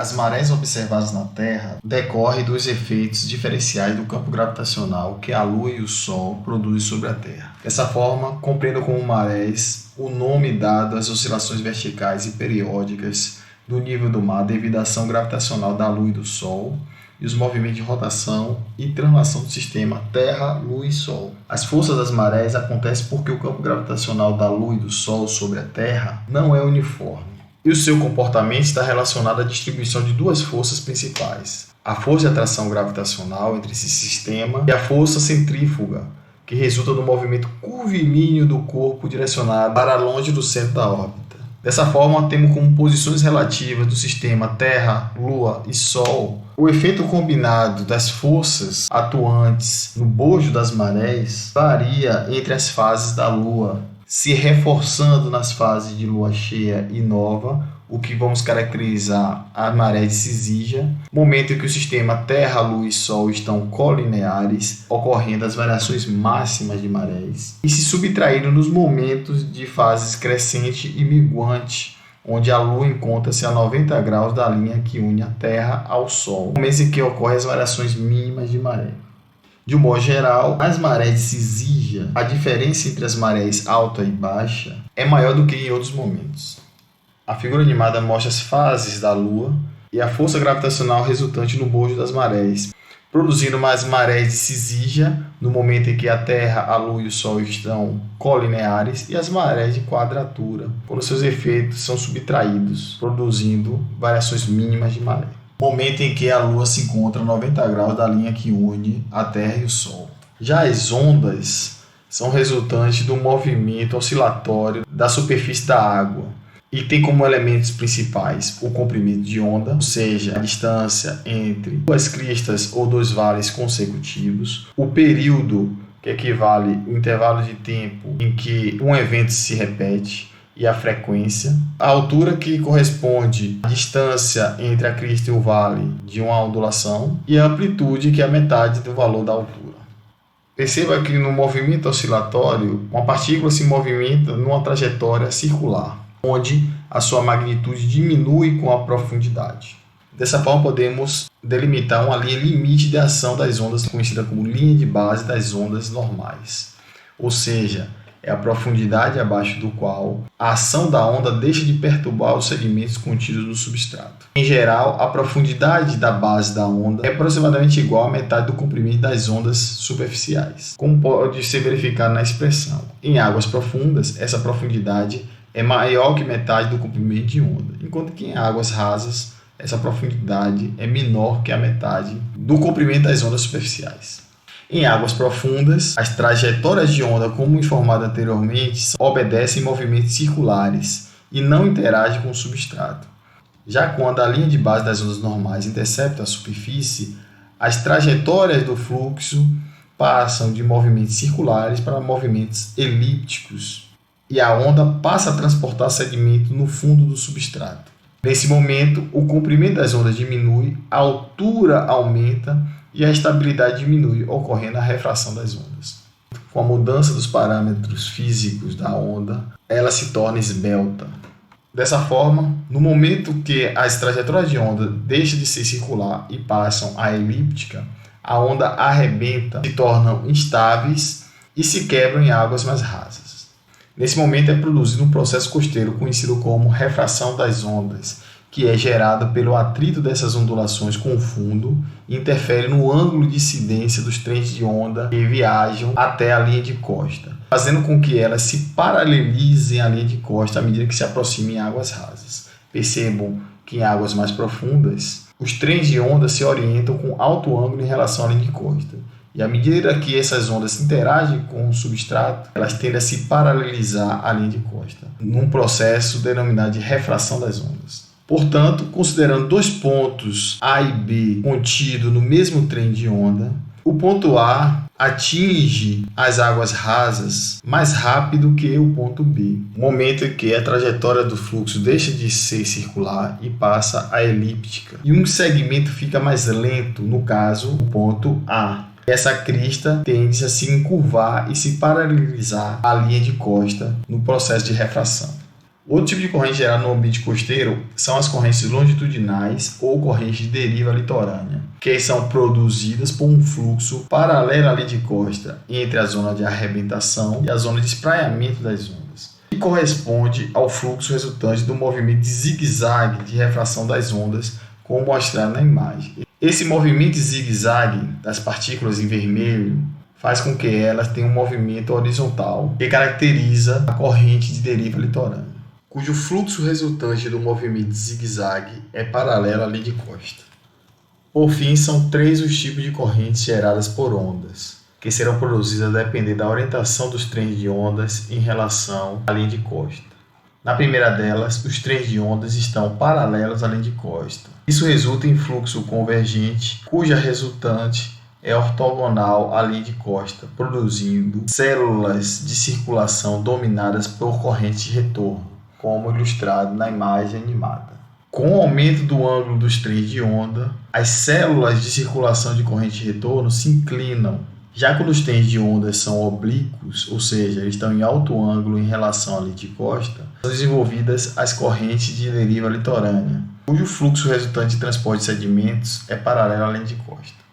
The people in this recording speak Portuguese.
As marés observadas na Terra decorrem dos efeitos diferenciais do campo gravitacional que a Lua e o Sol produzem sobre a Terra. Dessa forma, compreendo como marés o nome dado às oscilações verticais e periódicas do nível do mar devido à ação gravitacional da Lua e do Sol e os movimentos de rotação e translação do sistema Terra, Lua e Sol. As forças das marés acontecem porque o campo gravitacional da Lua e do Sol sobre a Terra não é uniforme. E o seu comportamento está relacionado à distribuição de duas forças principais: a força de atração gravitacional entre esse sistema e a força centrífuga, que resulta do movimento curvilíneo do corpo direcionado para longe do centro da órbita. Dessa forma, temos como posições relativas do sistema Terra, Lua e Sol o efeito combinado das forças atuantes no bojo das marés varia entre as fases da Lua, se reforçando nas fases de lua cheia e nova, o que vamos caracterizar a maré de Cisígia, momento em que o sistema Terra, Lua e Sol estão colineares, ocorrendo as variações máximas de marés, e se subtraindo nos momentos de fases crescente e minguante, onde a Lua encontra-se a 90 graus da linha que une a Terra ao Sol, momentos em que ocorrem as variações mínimas de maré. De um modo geral, as marés de Cisígia, a diferença entre as marés alta e baixa é maior do que em outros momentos. A figura animada mostra as fases da Lua e a força gravitacional resultante no bojo das marés, produzindo mais marés de Cisígia no momento em que a Terra, a Lua e o Sol estão colineares, e as marés de quadratura, quando seus efeitos são subtraídos, produzindo variações mínimas de maré. Momento em que a Lua se encontra a 90 graus da linha que une a Terra e o Sol. Já as ondas são resultantes do movimento oscilatório da superfície da água e tem como elementos principais o comprimento de onda, ou seja, a distância entre duas cristas ou dois vales consecutivos, o período, que equivale ao intervalo de tempo em que um evento se repete, e a frequência, a altura, que corresponde à distância entre a crista e o vale de uma ondulação, e a amplitude, que é a metade do valor da altura. Perceba que no movimento oscilatório, uma partícula se movimenta numa trajetória circular, onde a sua magnitude diminui com a profundidade. Dessa forma, podemos delimitar uma linha limite de ação das ondas, conhecida como linha de base das ondas normais, ou seja, é a profundidade abaixo do qual a ação da onda deixa de perturbar os sedimentos contidos no substrato. Em geral, a profundidade da base da onda é aproximadamente igual à metade do comprimento das ondas superficiais, como pode ser verificado na expressão. Em águas profundas, essa profundidade é maior que metade do comprimento de onda, enquanto que em águas rasas, essa profundidade é menor que a metade do comprimento das ondas superficiais. Em águas profundas, as trajetórias de onda, como informado anteriormente, obedecem movimentos circulares e não interagem com o substrato. Já quando a linha de base das ondas normais intercepta a superfície, as trajetórias do fluxo passam de movimentos circulares para movimentos elípticos e a onda passa a transportar sedimento no fundo do substrato. Nesse momento, o comprimento das ondas diminui, a altura aumenta e a estabilidade diminui, ocorrendo a refração das ondas. Com a mudança dos parâmetros físicos da onda, ela se torna esbelta. Dessa forma, no momento que as trajetórias de onda deixam de ser circular e passam a elíptica, a onda arrebenta, se tornam instáveis e se quebram em águas mais rasas. Nesse momento é produzido um processo costeiro conhecido como refração das ondas, que é gerado pelo atrito dessas ondulações com o fundo e interfere no ângulo de incidência dos trens de onda que viajam até a linha de costa, fazendo com que elas se paralelizem à linha de costa à medida que se aproximam em águas rasas. Percebam que em águas mais profundas, os trens de onda se orientam com alto ângulo em relação à linha de costa. E à medida que essas ondas interagem com o substrato, elas tendem a se paralelizar à linha de costa, num processo denominado de refração das ondas. Portanto, considerando dois pontos A e B contidos no mesmo trem de onda, o ponto A atinge as águas rasas mais rápido que o ponto B, momento em que a trajetória do fluxo deixa de ser circular e passa a elíptica, e um segmento fica mais lento, no caso, o ponto A. Essa crista tende a se encurvar e se paralelizar à linha de costa no processo de refração. Outro tipo de corrente gerada no ambiente costeiro são as correntes longitudinais ou correntes de deriva litorânea, que são produzidas por um fluxo paralelo à linha de costa entre a zona de arrebentação e a zona de espraiamento das ondas, e corresponde ao fluxo resultante do movimento de zigue-zague de refração das ondas, como mostrado na imagem. Esse movimento de zigue-zague das partículas em vermelho faz com que elas tenham um movimento horizontal que caracteriza a corrente de deriva litorânea, cujo fluxo resultante do movimento de zigue-zague é paralelo à linha de costa. Por fim, são 3 os tipos de correntes geradas por ondas, que serão produzidas a depender da orientação dos trens de ondas em relação à linha de costa. Na primeira delas, os trens de ondas estão paralelos à linha de costa. Isso resulta em fluxo convergente, cuja resultante é ortogonal à linha de costa, produzindo células de circulação dominadas por correntes de retorno, como ilustrado na imagem animada. Com o aumento do ângulo dos trens de onda, as células de circulação de corrente de retorno se inclinam. Já quando os trens de ondas são oblíquos, ou seja, eles estão em alto ângulo em relação à linha de costa, são desenvolvidas as correntes de deriva litorânea, cujo fluxo resultante de transporte de sedimentos é paralelo à linha de costa.